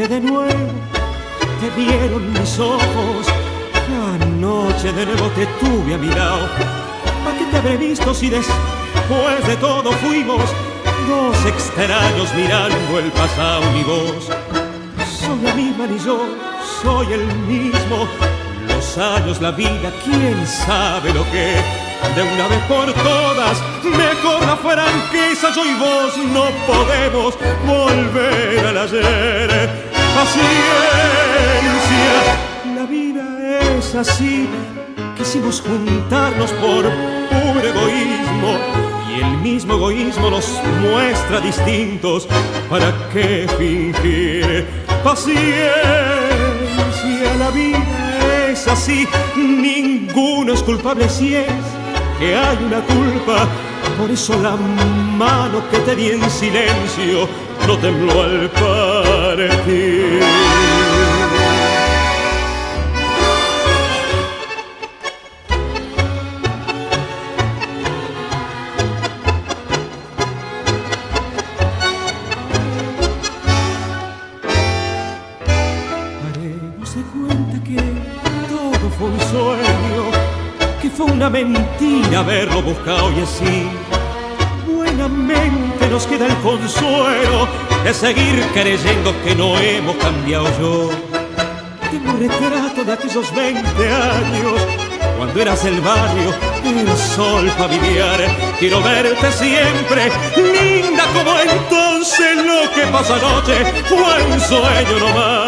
Anoche de nuevo te vieron mis ojos, anoche de nuevo te tuve a mi lado. ¿Para qué te habré visto si después de todo fuimos dos extraños mirando el pasado? Mi voz, soy la misma ni yo, soy el mismo. Los años, la vida, quién sabe lo que. De una vez por todas, mejor la franqueza. Yo y vos no podemos volver al ayer. Paciencia, la vida es así. Quisimos juntarnos por puro egoísmo y el mismo egoísmo nos muestra distintos. ¿Para qué fingir? Paciencia, la vida es así. Ninguno es culpable si es que hay una culpa. Por eso la mano que te di en silencio no tembló al partir. Haremos de cuenta que todo fue un sueño, que fue una mentira haberlo buscado y así buenamente nos queda el consuelo de seguir creyendo que no hemos cambiado. Yo tengo un retrato de aquellos 20 años, cuando eras el barrio, el sol familiar. Quiero verte siempre, linda como entonces. Lo que pasó anoche fue un sueño nomás.